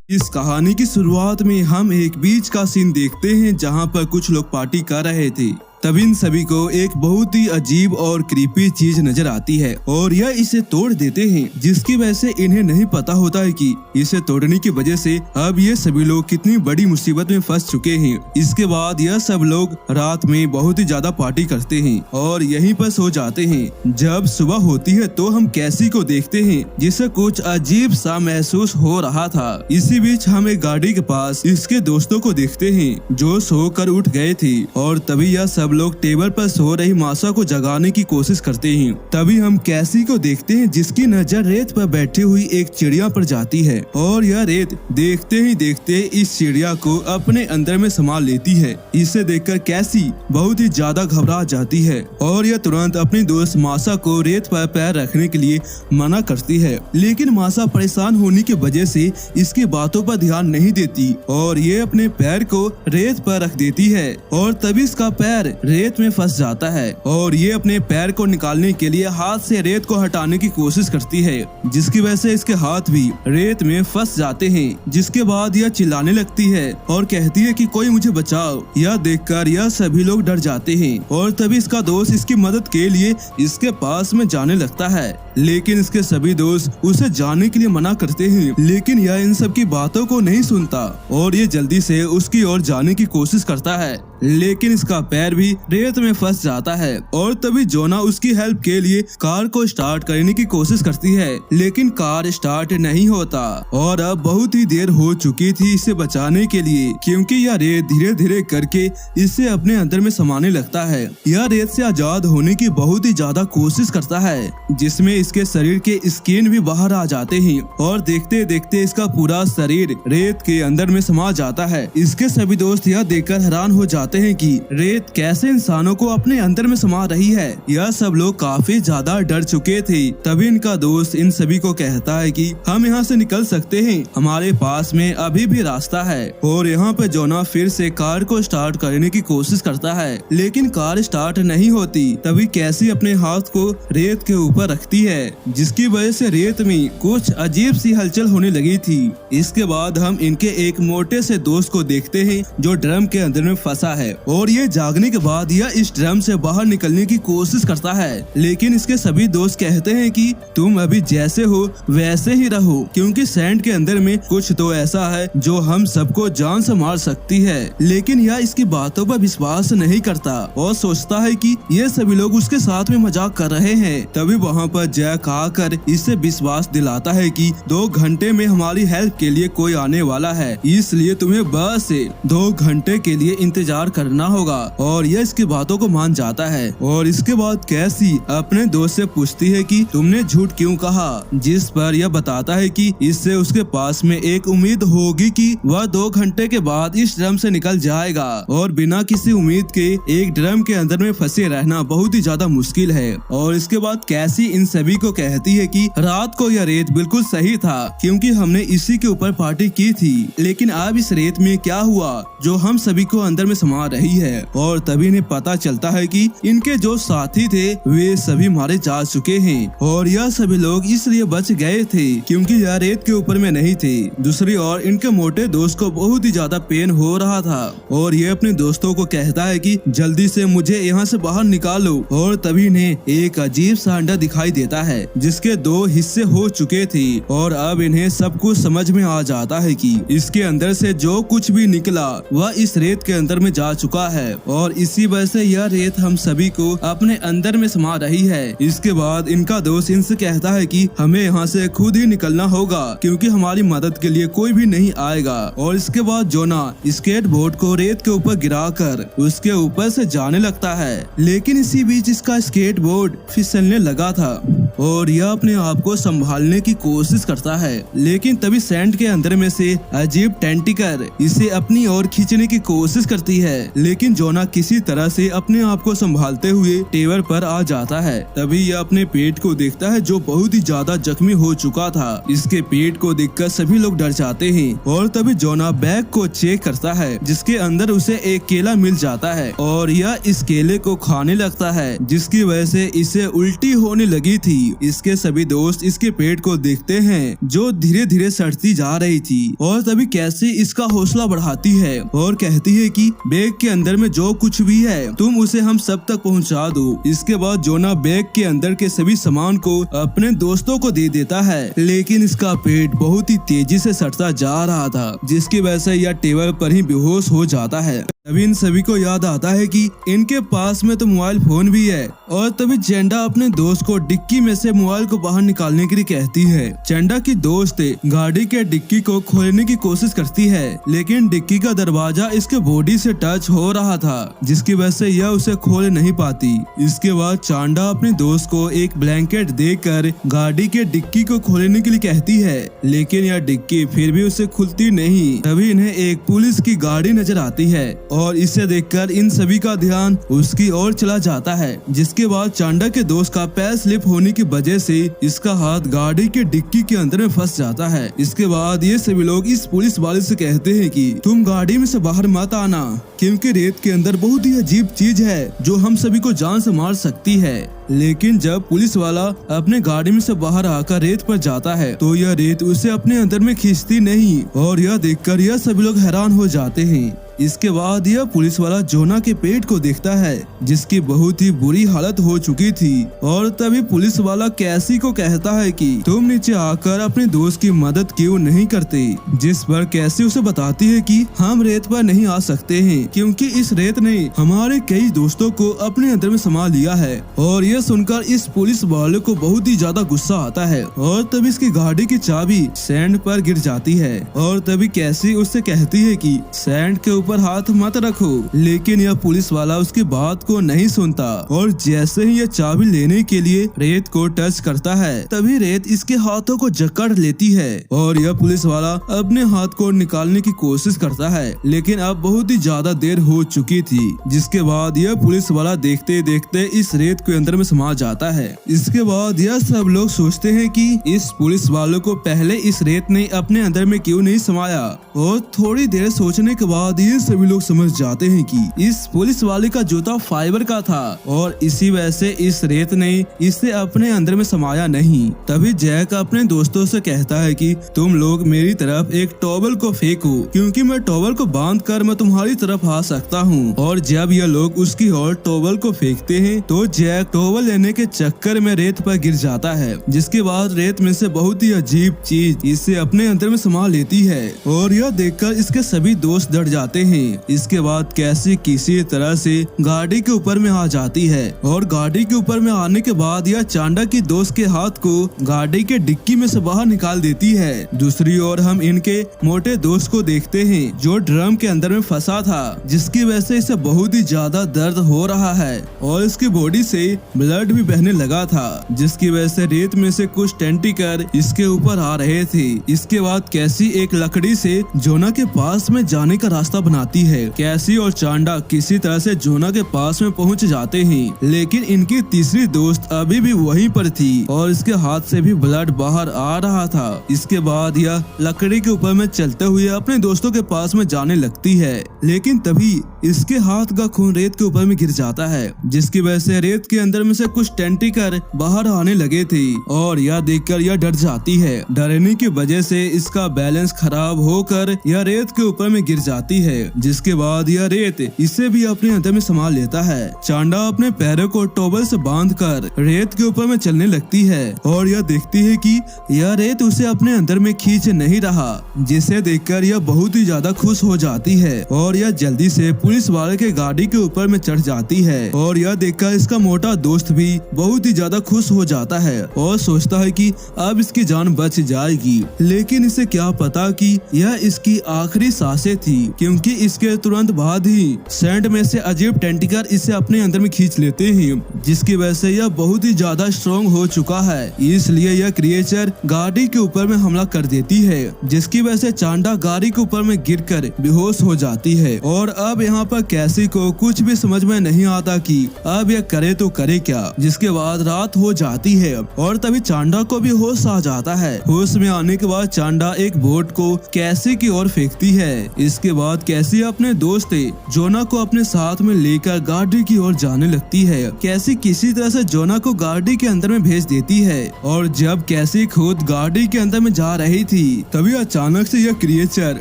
इस कहानी की शुरुआत में हम एक बीच का सीन देखते हैं जहां पर कुछ लोग पार्टी कर रहे थे। तब इन सभी को एक बहुत ही अजीब और क्रीपी चीज नजर आती है और यह इसे तोड़ देते हैं, जिसकी वजह से इन्हें नहीं पता होता है कि इसे तोड़ने की वजह से अब ये सभी लोग कितनी बड़ी मुसीबत में फंस चुके हैं। इसके बाद यह सब लोग रात में बहुत ही ज्यादा पार्टी करते हैं और यहीं पर सो जाते हैं। जब सुबह होती है तो हम कैसी को देखते हैं जिसे कुछ अजीब सा महसूस हो रहा था। इसी बीच हम एक गाड़ी के पास इसके दोस्तों को देखते हैं जो सोकर उठ गए थे और तभी यह सब लोग टेबल पर सो रही मासा को जगाने की कोशिश करते हैं। तभी हम कैसी को देखते हैं जिसकी नजर रेत पर बैठी हुई एक चिड़िया पर जाती है और यह रेत देखते ही देखते इस चिड़िया को अपने अंदर में समा लेती है। इसे देखकर कैसी बहुत ही ज्यादा घबरा जाती है और यह तुरंत अपनी दोस्त मासा को रेत पर पैर रखने के लिए मना करती है, लेकिन मासा परेशान होने की वजह से इसकी बातों पर ध्यान नहीं देती और ये अपने पैर को रेत पर रख देती है और तभी इसका पैर रेत में फंस जाता है और ये अपने पैर को निकालने के लिए हाथ से रेत को हटाने की कोशिश करती है, जिसकी वजह से इसके हाथ भी रेत में फंस जाते हैं। जिसके बाद यह चिल्लाने लगती है और कहती है कि कोई मुझे बचाओ। यह देखकर यह सभी लोग डर जाते हैं और तभी इसका दोस्त इसकी मदद के लिए इसके पास में जाने लगता है, लेकिन इसके सभी दोस्त उसे जाने के लिए मना करते हैं। लेकिन यह इन सब की बातों को नहीं सुनता और ये जल्दी से उसकी ओर जाने की कोशिश करता है, लेकिन इसका पैर भी रेत में फंस जाता है और तभी जोना उसकी हेल्प के लिए कार को स्टार्ट करने की कोशिश करती है, लेकिन कार स्टार्ट नहीं होता और अब बहुत ही देर हो चुकी थी इसे बचाने के लिए, क्योंकि यह रेत धीरे धीरे करके इसे अपने अंदर में समाने लगता है। यह रेत से आजाद होने की बहुत ही ज्यादा कोशिश करता है, जिसमें इसके शरीर के स्किन भी बाहर आ जाते हैं और देखते देखते इसका पूरा शरीर रेत के अंदर में समा जाता है। इसके सभी दोस्त यह देखकर हैरान हो जाते हैं कि रेत कैसे इंसानों को अपने अंदर में समा रही है। यह सब लोग काफी ज्यादा डर चुके थे। तभी इनका दोस्त इन सभी को कहता है कि हम यहाँ से निकल सकते हैं, हमारे पास में अभी भी रास्ता है। और यहाँ पे जोना फिर से कार को स्टार्ट करने की कोशिश करता है, लेकिन कार स्टार्ट नहीं होती। तभी कैसी अपने हाथ को रेत के ऊपर रखती है, जिसकी वजह से रेत में कुछ अजीब सी हलचल होने लगी थी। इसके बाद हम इनके एक मोटे से दोस्त को देखते हैं जो ड्रम के अंदर में फंसा है और ये जागने के बाद यह इस ड्रम से बाहर निकलने की कोशिश करता है, लेकिन इसके सभी दोस्त कहते हैं कि तुम अभी जैसे हो वैसे ही रहो, क्योंकि सैंड के अंदर में कुछ तो ऐसा है जो हम सबको जान से मार सकती है। लेकिन यह इसकी बातों पर विश्वास नहीं करता और सोचता है कि ये सभी लोग उसके साथ में मजाक कर रहे हैं। तभी वहाँ पर जैक आकर इसे विश्वास दिलाता है कि 2 घंटे में हमारी हेल्प के लिए कोई आने वाला है, इसलिए तुम्हें बस 2 घंटे के लिए इंतजार करना होगा। और यह इसकी बातों को मान जाता है और इसके बाद कैसी अपने दोस्त से पूछती है कि तुमने झूठ क्यों कहा, जिस पर यह बताता है कि इससे उसके पास में एक उम्मीद होगी कि वह 2 घंटे के बाद इस ड्रम से निकल जाएगा और बिना किसी उम्मीद के एक ड्रम के अंदर में फंसे रहना बहुत ही ज्यादा मुश्किल है। और इसके बाद कैसी इन सभी को कहती है कि रात को यह रेत बिल्कुल सही था, क्योंकि हमने इसी के ऊपर पार्टी की थी, लेकिन अब इस रेत में क्या हुआ जो हम सभी को अंदर में समा रही है। और तभी इन्हें पता चलता है कि इनके जो साथी थे वे सभी मारे जा चुके हैं और यह सभी लोग इसलिए बच गए थे क्योंकि यह रेत के ऊपर में नहीं थे। दूसरी ओर इनके मोटे दोस्त को बहुत ही ज्यादा पेन हो रहा था और ये अपने दोस्तों को कहता है कि जल्दी से मुझे यहाँ से बाहर निकालो। और तभी इन्हें एक अजीब सा अंडा दिखाई देता है जिसके 2 हिस्से हो चुके थे और अब इन्हें सब कुछ समझ में आ जाता है कि इसके अंदर से जो कुछ भी निकला वह इस रेत के अंदर में जा चुका है और इसी वजह से यह रेत हम सभी को अपने अंदर में समा रही है। इसके बाद इनका दोस्त इनसे कहता है कि हमें यहाँ से खुद ही निकलना होगा क्योंकि हमारी मदद के लिए कोई भी नहीं आएगा। और इसके बाद जोना स्केट बोर्ड को रेत के ऊपर गिराकर उसके ऊपर से जाने लगता है, लेकिन इसी बीच इसका स्केट बोर्ड फिसलने लगा था और यह अपने आप को संभालने की कोशिश करता है, लेकिन तभी सैंड के अंदर में से अजीब टेंटिकर इसे अपनी ओर खींचने की कोशिश करती है, लेकिन जोना किसी तरह से अपने आप को संभालते हुए टेबल पर आ जाता है। तभी यह अपने पेट को देखता है जो बहुत ही ज्यादा जख्मी हो चुका था। इसके पेट को देखकर सभी लोग डर जाते हैं और तभी जोना बैग को चेक करता है जिसके अंदर उसे एक केला मिल जाता है और यह इस केले को खाने लगता है, जिसकी वजह से इसे उल्टी होने लगी थी इसके सभी दोस्त इसके पेट को देखते हैं जो धीरे धीरे सड़ती जा रही थी और तभी कैसी इसका हौसला बढ़ाती है और कहती है कि बैग के अंदर में जो कुछ भी है तुम उसे हम सब तक पहुंचा दो। इसके बाद जोना बैग के अंदर के सभी सामान को अपने दोस्तों को दे देता है, लेकिन इसका पेट बहुत ही तेजी से सड़ता जा रहा था जिसकी वजह से यह टेबल पर ही बेहोश हो जाता है। तभी इन सभी को याद आता है कि इनके पास में तो मोबाइल फोन भी है और तभी चंदा अपने दोस्त को डिक्की में से मोबाइल को बाहर निकालने के लिए कहती है। चंदा की दोस्त गाड़ी के डिक्की को खोलने की कोशिश करती है, लेकिन डिक्की का दरवाजा इसके बॉडी से टच हो रहा था जिसकी वजह से यह उसे खोल नहीं पाती। इसके बाद चांदा अपने दोस्त को एक ब्लैंकेट देकर गाड़ी के डिक्की को खोलने के लिए कहती है, लेकिन यह डिक्की फिर भी उसे खुलती नहीं। तभी इन्हें एक पुलिस की गाड़ी नजर आती है और इसे देखकर इन सभी का ध्यान उसकी ओर चला जाता है। जिसके बाद चांदा के दोस्त का पैर स्लिप होने की वजह से इसका हाथ गाड़ी के डिक्की के अंदर में फंस जाता है। इसके बाद ये सभी लोग इस पुलिस वाले से कहते हैं कि तुम गाड़ी में से बाहर मत आना, क्योंकि रेत के अंदर बहुत ही अजीब चीज है जो हम सभी को जान से मार सकती है। लेकिन जब पुलिस वाला अपने गाड़ी में से बाहर आकर रेत पर जाता है तो यह रेत उसे अपने अंदर में खींचती नहीं और यह देखकर यह सभी लोग हैरान हो जाते हैं। इसके बाद यह पुलिस वाला जोना के पेट को देखता है जिसकी बहुत ही बुरी हालत हो चुकी थी और तभी पुलिस वाला कैसी को कहता है कि तुम नीचे आकर अपने दोस्त की मदद क्यों नहीं करते, जिस पर कैसी उसे बताती है कि हम रेत पर नहीं आ सकते हैं क्योंकि इस रेत ने हमारे कई दोस्तों को अपने अंदर में समा लिया है। और यह सुनकर इस पुलिस वाले को बहुत ही ज्यादा गुस्सा आता है और तभी इसकी गाड़ी की चाबी सैंड पर गिर जाती है और तभी कैसी उससे कहती है कि सैंड के पर हाथ मत रखो, लेकिन यह पुलिस वाला उसकी बात को नहीं सुनता और जैसे ही यह चाबी लेने के लिए रेत को टच करता है तभी रेत इसके हाथों को जकड़ लेती है और यह पुलिस वाला अपने हाथ को निकालने की कोशिश करता है, लेकिन अब बहुत ही ज्यादा देर हो चुकी थी। जिसके बाद यह पुलिस वाला देखते देखते इस रेत के अंदर में समा जाता है। इसके बाद यह सब लोग सोचते हैं कि इस पुलिस वालों को पहले इस रेत ने अपने अंदर में क्यों नहीं समाया और थोड़ी देर सोचने के बाद ये सभी लोग समझ जाते हैं कि इस पुलिस वाले का जूता फाइबर का था और इसी वजह से इस रेत ने इसे अपने अंदर में समाया नहीं। तभी जैक अपने दोस्तों से कहता है कि तुम लोग मेरी तरफ एक टॉवल को फेंको क्योंकि मैं टॉवल को बांध कर मैं तुम्हारी तरफ आ सकता हूँ। और जब यह लोग उसकी ओर टॉवल को फेंकते हैं तो जैक टॉवल लेने के चक्कर में रेत पर गिर जाता है, जिसके बाद रेत में से बहुत ही अजीब चीज इसे अपने अंदर में समा लेती है और यह देखकर इसके सभी दोस्त डर जाते हैं। इसके बाद कैसी किसी तरह से गाड़ी के ऊपर में आ जाती है और गाड़ी के ऊपर में आने के बाद यह चांदा की दोस्त के हाथ को गाड़ी के डिक्की में से बाहर निकाल देती है। दूसरी ओर हम इनके मोटे दोस्त को देखते हैं जो ड्रम के अंदर में फंसा था, जिसकी वजह से इसे बहुत ही ज्यादा दर्द हो रहा है और इसकी बॉडी से ब्लड भी बहने लगा था, जिसकी वजह से रेत में से कुछ टेंटिकल इसके ऊपर आ रहे थे। इसके बाद कैसी एक लकड़ी से जोना के पास में जाने का रास्ता बनाती है। कैसी और चांदा किसी तरह से जोना के पास में पहुंच जाते हैं, लेकिन इनकी तीसरी दोस्त अभी भी वहीं पर थी और इसके हाथ से भी ब्लड बाहर आ रहा था। इसके बाद यह लकड़ी के ऊपर में चलते हुए अपने दोस्तों के पास में जाने लगती है, लेकिन तभी इसके हाथ का खून रेत के ऊपर में गिर जाता है, जिसकी वजह से रेत के अंदर में से कुछ टेंटिकल बाहर आने लगे थे और यह देखकर यह डर जाती है। डरने की वजह से इसका बैलेंस खराब होकर यह रेत के ऊपर में गिर जाती है, जिसके बाद यह रेत इसे भी अपने अंदर में समा लेता है। चांदा अपने पैरों को टॉवल से बांधकर रेत के ऊपर में चलने लगती है और यह देखती है कि यह रेत उसे अपने अंदर में खींच नहीं रहा, जिसे देखकर यह बहुत ही ज्यादा खुश हो जाती है और यह जल्दी से पुलिस वाले के गाड़ी के ऊपर में चढ़ जाती है और यह देखकर इसका मोटा दोस्त भी बहुत ही ज्यादा खुश हो जाता है और सोचता है कि अब इसकी जान बच जाएगी। लेकिन इसे क्या पता कि यह इसकी आखिरी सांसें थी, क्योंकि इसके तुरंत बाद ही सैंड में से अजीब टेंटिकल इसे अपने अंदर में खींच लेते हैं, जिसकी वजह से यह बहुत ही ज्यादा स्ट्रॉन्ग हो चुका है। इसलिए यह क्रिएचर गाड़ी के ऊपर में हमला कर देती है, जिसकी वजह से चांदा गाड़ी के ऊपर में गिरकर बेहोश हो जाती है। और अब यहाँ पर कैसी को कुछ भी समझ में नहीं आता कि अब यह करे तो करे क्या। जिसके बाद रात हो जाती है और तभी चांदा को भी होश आ जाता है। होश में आने के बाद चांदा एक बोट को कैसी की ओर फेंकती है। इसके बाद कैसी अपने दोस्त जोना को अपने साथ में लेकर गाड़ी की ओर जाने लगती है। कैसी किसी तरह से जोना को गाड़ी के अंदर में भेज देती है और जब कैसी खुद गाड़ी के अंदर में जा रही थी तभी अचानक से यह क्रिएचर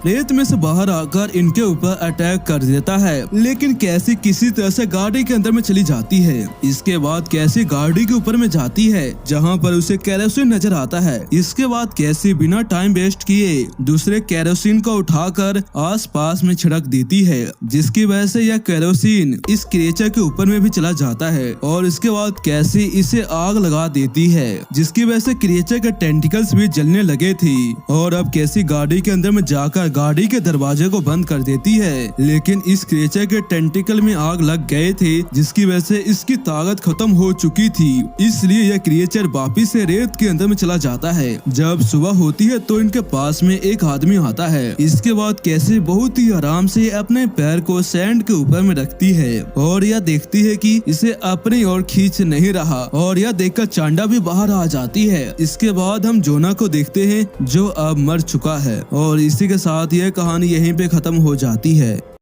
रेत में से बाहर आकर इनके ऊपर अटैक कर देता है, लेकिन कैसी किसी तरह से गाड़ी के अंदर में चली जाती है। इसके बाद कैसी गाड़ी के ऊपर में जाती है जहाँ पर उसे केरोसिन नजर आता है। इसके बाद कैसी बिना टाइम वेस्ट किए दूसरे केरोसिन को उठाकर आस पास में छिड़क देती है, जिसकी वजह से यह केरोसिन इस क्रिएचर के ऊपर में भी चला जाता है और इसके बाद कैसी इसे आग लगा देती है, जिसकी वजह से क्रिएचर के टेंटिकल्स भी जलने लगे थे और अब कैसी गाड़ी के अंदर में जाकर गाड़ी के दरवाजे को बंद कर देती है, लेकिन इस क्रिएचर के टेंटिकल में आग लग गए थे जिसकी वजह से इसकी ताकत खत्म हो चुकी थी। इसलिए यह क्रिएचर वापिस से रेत के अंदर में चला जाता है। जब सुबह होती है तो इनके पास में एक आदमी आता है। इसके बाद कैसे बहुत ही आराम से अपने पैर को सैंड के ऊपर में रखती है और यह देखती है कि इसे अपनी ओर खींच नहीं रहा और यह देखकर चांडा भी बाहर आ जाती है। इसके बाद हम जोना को देखते हैं जो अब मर चुका है और इसी के साथ यह कहानी यहीं पे खत्म हो जाती है।